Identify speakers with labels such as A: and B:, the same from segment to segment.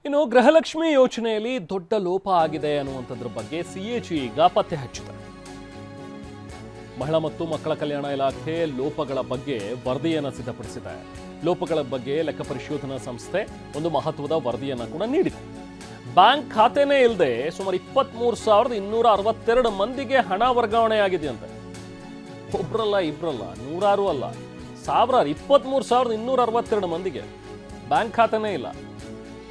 A: ಇನ್ನು ಗೃಹಲಕ್ಷ್ಮಿ ಯೋಜನೆಯಲ್ಲಿ ದೊಡ್ಡ ಲೋಪ ಆಗಿದೆ ಅನ್ನುವಂಥದ್ರ ಬಗ್ಗೆ ಸಿಎಜಿ ಈಗ ಪತ್ತೆ ಹಚ್ಚಿದೆ. ಮಹಿಳಾ ಮತ್ತು ಮಕ್ಕಳ ಕಲ್ಯಾಣ ಇಲಾಖೆ ಲೋಪಗಳ ಬಗ್ಗೆ ವರದಿಯನ್ನು ಸಿದ್ಧಪಡಿಸಿದೆ. ಲೋಪಗಳ ಬಗ್ಗೆ ಲೆಕ್ಕ ಪರಿಶೋಧನಾ ಸಂಸ್ಥೆ ಒಂದು ಮಹತ್ವದ ವರದಿಯನ್ನು ಕೂಡ ನೀಡಿದೆ. ಬ್ಯಾಂಕ್ ಖಾತೆನೇ ಇಲ್ಲದೆ ಸುಮಾರು 23,262 ಮಂದಿಗೆ ಹಣ ವರ್ಗಾವಣೆಯಾಗಿದೆಯಂತೆ. ಒಬ್ರಲ್ಲ ಇಬ್ರಲ್ಲ ನೂರಾರು ಅಲ್ಲ, ಸಾವಿರಾರು 23,262 ಮಂದಿಗೆ ಬ್ಯಾಂಕ್ ಖಾತೆನೇ ಇಲ್ಲ.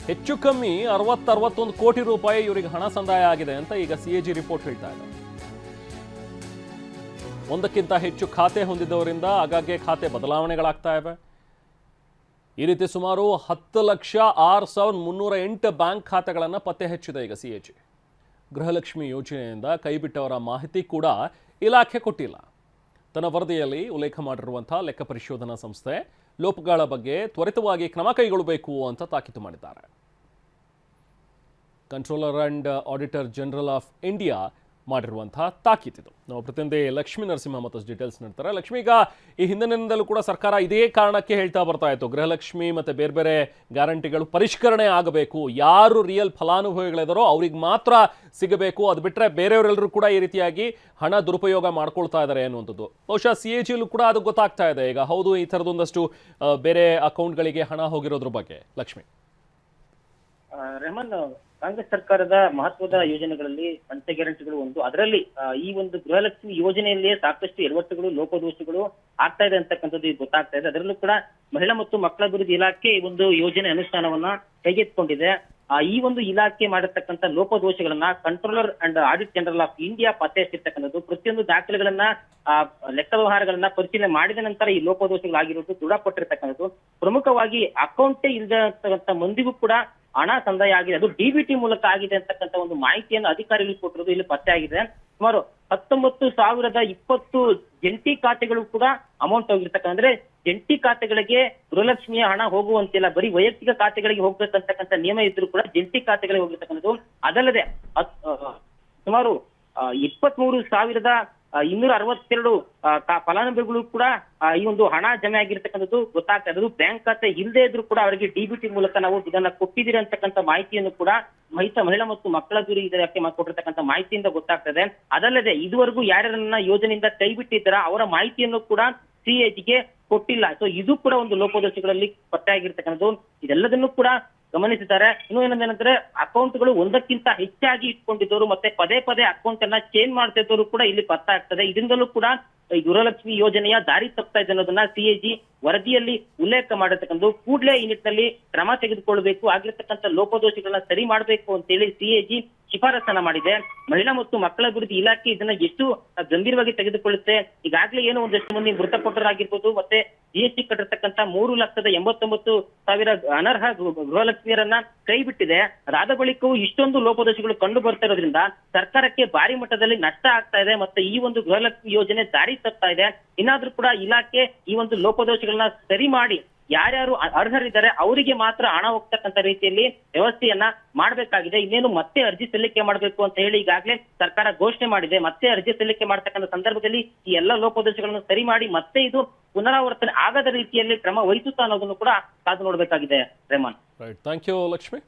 A: ಹೆಚ್ಚು ಕಮ್ಮಿ 60-61 ಕೋಟಿ ರೂಪಾಯಿ ಇವರಿಗೆ ಹಣ ಸಂದಾಯ ಆಗಿದೆ ಅಂತ ಈಗ ಸಿಎಜಿ ರಿಪೋರ್ಟ್ ಹೇಳ್ತಾ ಇದೆ. ಒಂದಕ್ಕಿಂತ ಹೆಚ್ಚು ಖಾತೆ ಹೊಂದಿದವರಿಂದ ಆಗಾಗ್ಗೆ ಖಾತೆ ಬದಲಾವಣೆಗಳಾಗ್ತಾ ಇವೆ. ಈ ರೀತಿ ಸುಮಾರು 10,06,308 ಬ್ಯಾಂಕ್ ಖಾತೆಗಳನ್ನು ಪತ್ತೆ ಹಚ್ಚಿದೆ ಈಗ ಸಿಎಜಿ. ಗೃಹಲಕ್ಷ್ಮಿ ಯೋಜನೆಯಿಂದ ಕೈಬಿಟ್ಟವರ ಮಾಹಿತಿ ಕೂಡ ಇಲಾಖೆ ಕೊಟ್ಟಿಲ್ಲ. ತನ್ನ ವರದಿಯಲ್ಲಿ ಉಲ್ಲೇಖ ಮಾಡಿರುವಂತಹ ಲೆಕ್ಕ ಪರಿಶೋಧನಾ ಸಂಸ್ಥೆ ಲೋಪಗಳ ಬಗ್ಗೆ ತ್ವರಿತವಾಗಿ ಕ್ರಮ ಕೈಗೊಳ್ಳಬೇಕು ಅಂತ ತಾಕೀತು ಮಾಡಿದ್ದಾರೆ. Controller and auditor general of India ಮಾಡಿರುವಂತಹ ತಾಕೀತಿದು. ನಾವು ಪ್ರತಿನಿಧಿ ಲಕ್ಷ್ಮೀ ನರಸಿಂಹ ಮತ್ತಷ್ಟು ಡೀಟೇಲ್ಸ್ ನೀಡ್ತಾರೆ. ಲಕ್ಷ್ಮಿ, ಈಗ ಈ ಹಿಂದಿನಿಂದಲೂ ಕೂಡ ಸರ್ಕಾರ ಇದೇ ಕಾರಣಕ್ಕೆ ಹೇಳ್ತಾ ಬರ್ತಾ ಇತ್ತು, ಗೃಹಲಕ್ಷ್ಮಿ ಮತ್ತೆ ಬೇರೆ ಬೇರೆ ಗ್ಯಾರಂಟಿಗಳು ಪರಿಷ್ಕರಣೆ ಆಗಬೇಕು, ಯಾರು ರಿಯಲ್ ಫಲಾನುಭವಿಗಳಿದಾರೋ ಅವ್ರಿಗೆ ಮಾತ್ರ ಸಿಗಬೇಕು, ಅದು ಬಿಟ್ಟರೆ ಬೇರೆಯವರೆಲ್ಲರೂ ಕೂಡ ಈ ರೀತಿಯಾಗಿ ಹಣ ದುರುಪಯೋಗ ಮಾಡ್ಕೊಳ್ತಾ ಇದ್ದಾರೆ ಅನ್ನುವಂಥದ್ದು. ಬಹುಶಃ ಸಿಎಜಿಯಲ್ಲೂ ಕೂಡ ಅದು ಗೊತ್ತಾಗ್ತಾ ಇದೆ ಈಗ. ಹೌದು, ಈ ಥರದೊಂದಷ್ಟು ಬೇರೆ ಅಕೌಂಟ್ಗಳಿಗೆ ಹಣ ಹೋಗಿರೋದ್ರ ಬಗ್ಗೆ. ಲಕ್ಷ್ಮಿ
B: ರೆಹಮಾನ್, ಕಾಂಗ್ರೆಸ್ ಸರ್ಕಾರದ ಮಹತ್ವದ ಯೋಜನೆಗಳಲ್ಲಿ ಪಂಚ ಗ್ಯಾರಂಟಿಗಳು ಒಂದು. ಅದರಲ್ಲಿ ಈ ಒಂದು ಗೃಹಲಕ್ಷ್ಮಿ ಯೋಜನೆಯಲ್ಲಿಯೇ ಸಾಕಷ್ಟು ಎಡವಟ್ಟುಗಳು, ಲೋಪದೋಷಗಳು ಆಗ್ತಾ ಇದೆ ಅಂತಕ್ಕಂಥದ್ದು ಗೊತ್ತಾಗ್ತಾ ಇದೆ. ಅದರಲ್ಲೂ ಕೂಡ ಮಹಿಳಾ ಮತ್ತು ಮಕ್ಕಳ ಅಭಿವೃದ್ಧಿ ಇಲಾಖೆ ಈ ಒಂದು ಯೋಜನೆ ಅನುಷ್ಠಾನವನ್ನ ಕೈಗೆತ್ತಿಕೊಂಡಿದೆ. ಈ ಒಂದು ಇಲಾಖೆ ಮಾಡಿರ್ತಕ್ಕಂಥ ಲೋಪದೋಷಗಳನ್ನ controller and audit general of India ಪತ್ತೆ ಹಚ್ಚಿರ್ತಕ್ಕಂಥದ್ದು. ಪ್ರತಿಯೊಂದು ದಾಖಲೆಗಳನ್ನ ಲೆಕ್ಕ ವ್ಯವಹಾರಗಳನ್ನ ಪರಿಶೀಲನೆ ಮಾಡಿದ ನಂತರ ಈ ಲೋಪದೋಷಗಳಾಗಿರೋದು ದೃಢಪಟ್ಟಿರ್ತಕ್ಕಂಥದ್ದು. ಪ್ರಮುಖವಾಗಿ ಅಕೌಂಟೇ ಇಲ್ಲದಂತ ಮಂದಿಗೂ ಕೂಡ ಹಣ ಸಂದಾಯ ಆಗಿದೆ, ಅದು ಡಿಬಿಟಿ ಮೂಲಕ ಆಗಿದೆ ಅಂತಕ್ಕಂಥ ಒಂದು ಮಾಹಿತಿಯನ್ನು ಅಧಿಕಾರಿಗಳು ಕೊಟ್ಟಿರೋದು ಇಲ್ಲಿ ಪತ್ತೆ ಆಗಿದೆ. ಸುಮಾರು 19,020 ಜಂಟಿ ಖಾತೆಗಳು ಕೂಡ ಅಮೌಂಟ್ ಹೋಗಿರ್ತಕ್ಕಂಥ, ಅಂದ್ರೆ ಜಂಟಿ ಖಾತೆಗಳಿಗೆ ಗೃಹಲಕ್ಷ್ಮಿಯ ಹಣ ಹೋಗುವಂತಿಲ್ಲ, ಬರೀ ವೈಯಕ್ತಿಕ ಖಾತೆಗಳಿಗೆ ಹೋಗ್ಬೇಕಂತಕ್ಕಂಥ ನಿಯಮ ಇದ್ರೂ ಕೂಡ ಜಂಟಿ ಖಾತೆಗಳಿಗೆ ಹೋಗಿರ್ತಕ್ಕಂಥದ್ದು. ಅದಲ್ಲದೆ ಸುಮಾರು 23,262 ಫಲಾನುಭವಿಗಳು ಕೂಡ ಈ ಒಂದು ಹಣ ಜಮೆ ಆಗಿರ್ತಕ್ಕಂಥದ್ದು ಗೊತ್ತಾಗ್ತಾ ಇದೆ. ಬ್ಯಾಂಕ್ ಖಾತೆ ಇಲ್ಲದೆ ಇದ್ರು ಕೂಡ ಅವರಿಗೆ ಡಿಬಿಟಿ ಮೂಲಕ ನಾವು ಇದನ್ನ ಕೊಟ್ಟಿದ್ದೀರಿ ಅಂತಕ್ಕಂಥ ಮಾಹಿತಿಯನ್ನು ಕೂಡ ಮಹಿಳಾ ಮತ್ತು ಮಕ್ಕಳ ಅಭಿವೃದ್ಧಿ ಇಲಾಖೆ ಕೊಟ್ಟಿರ್ತಕ್ಕಂಥ ಮಾಹಿತಿಯಿಂದ ಗೊತ್ತಾಗ್ತದೆ. ಅದಲ್ಲದೆ ಇದುವರೆಗೂ ಯಾರ್ಯಾರನ್ನ ಯೋಜನೆಯಿಂದ ಕೈ ಬಿಟ್ಟಿದ್ದಾರ ಅವರ ಮಾಹಿತಿಯನ್ನು ಕೂಡ ಸಿಎಜಿಗೆ ಕೊಟ್ಟಿಲ್ಲ. ಸೊ ಇದು ಕೂಡ ಒಂದು ಲೋಪದೋಷಗಳಲ್ಲಿ ಪತ್ತೆ ಆಗಿರ್ತಕ್ಕಂಥದ್ದು. ಇದೆಲ್ಲದನ್ನು ಕೂಡ ಗಮನಿಸಿದ್ದಾರೆ. ಇನ್ನು ಏನಂದ್ರೆ ಅಕೌಂಟ್ಗಳು ಒಂದಕ್ಕಿಂತ ಹೆಚ್ಚಾಗಿ ಇಟ್ಕೊಂಡಿದ್ದವರು ಮತ್ತೆ ಪದೇ ಪದೇ ಅಕೌಂಟ್ ಅನ್ನ ಚೇಂಜ್ ಮಾಡ್ತಿದ್ದವರು ಕೂಡ ಇಲ್ಲಿ ಪತ್ತೆ ಆಗ್ತದೆ. ಇದರಿಂದಲೂ ಕೂಡ ಈ ಗೃಹಲಕ್ಷ್ಮಿ ಯೋಜನೆಯ ದಾರಿ ತಪ್ತಾ ಇದೆ ಅನ್ನೋದನ್ನ ಸಿಎಜಿ ವರದಿಯಲ್ಲಿ ಉಲ್ಲೇಖ ಮಾಡಿರ್ತಕ್ಕಂಥದ್ದು. ಕೂಡಲೇ ಈ ನಿಟ್ಟಿನಲ್ಲಿ ಕ್ರಮ ತೆಗೆದುಕೊಳ್ಳಬೇಕು, ಆಗಿರ್ತಕ್ಕಂಥ ಲೋಪದೋಷಗಳನ್ನ ಸರಿ ಮಾಡಬೇಕು ಅಂತೇಳಿ ಸಿಎಜಿ ಶಿಫಾರಸನ್ನ ಮಾಡಿದೆ. ಮಹಿಳಾ ಮತ್ತು ಮಕ್ಕಳ ಅಭಿವೃದ್ಧಿ ಇಲಾಖೆ ಇದನ್ನ ಎಷ್ಟು ಗಂಭೀರವಾಗಿ ತೆಗೆದುಕೊಳ್ಳುತ್ತೆ. ಈಗಾಗಲೇ ಏನು ಒಂದಷ್ಟು ಮಂದಿ ಮೃತಪಟ್ಟರಾಗಿರ್ಬೋದು, ಮತ್ತೆ ಜಿಎಸ್ಟಿ ಕಟ್ಟಿರ್ತಕ್ಕಂಥ 3,99,000 ಅನರ್ಹ ಗೃಹಲಕ್ಷ್ಮಿಯರನ್ನ ಕೈ ಬಿಟ್ಟಿದೆ. ಅದಾದ ಬಳಿಕವೂ ಇಷ್ಟೊಂದು ಲೋಪದೋಷಗಳು ಕಂಡು ಬರ್ತಾ ಇರೋದ್ರಿಂದ ಸರ್ಕಾರಕ್ಕೆ ಭಾರಿ ಮಟ್ಟದಲ್ಲಿ ನಷ್ಟ ಆಗ್ತಾ ಇದೆ. ಮತ್ತೆ ಈ ಒಂದು ಗೃಹಲಕ್ಷ್ಮಿ ಯೋಜನೆ ದಾರಿ ತಪ್ತಾ ಇದೆ. ಇನ್ನಾದ್ರೂ ಕೂಡ ಇಲಾಖೆ ಈ ಒಂದು ಲೋಪದೋಷಗಳನ್ನ ಸರಿ ಮಾಡಿ ಯಾರ್ಯಾರು ಅರ್ಹರಿದ್ದಾರೆ ಅವರಿಗೆ ಮಾತ್ರ ಹಣ ಹೋಗ್ತಕ್ಕಂಥ ರೀತಿಯಲ್ಲಿ ವ್ಯವಸ್ಥೆಯನ್ನ ಮಾಡಬೇಕಾಗಿದೆ. ಇನ್ನೇನು ಮತ್ತೆ ಅರ್ಜಿ ಸಲ್ಲಿಕೆ ಮಾಡಬೇಕು ಅಂತ ಹೇಳಿ ಈಗಾಗಲೇ ಸರ್ಕಾರ ಘೋಷಣೆ ಮಾಡಿದೆ. ಮತ್ತೆ ಅರ್ಜಿ ಸಲ್ಲಿಕೆ ಮಾಡತಕ್ಕಂಥ ಸಂದರ್ಭದಲ್ಲಿ ಈ ಎಲ್ಲ ಲೋಪದೋಷಗಳನ್ನು ಸರಿ ಮಾಡಿ ಮತ್ತೆ ಇದು ಪುನರಾವರ್ತನೆ ಆಗದ ರೀತಿಯಲ್ಲಿ ಕ್ರಮ ವಹಿಸುತ್ತಾ ಅನ್ನೋದನ್ನು ಕೂಡ ಕಾದು ನೋಡಬೇಕಾಗಿದೆ. Rehman,
A: right, thank you Lakshmi.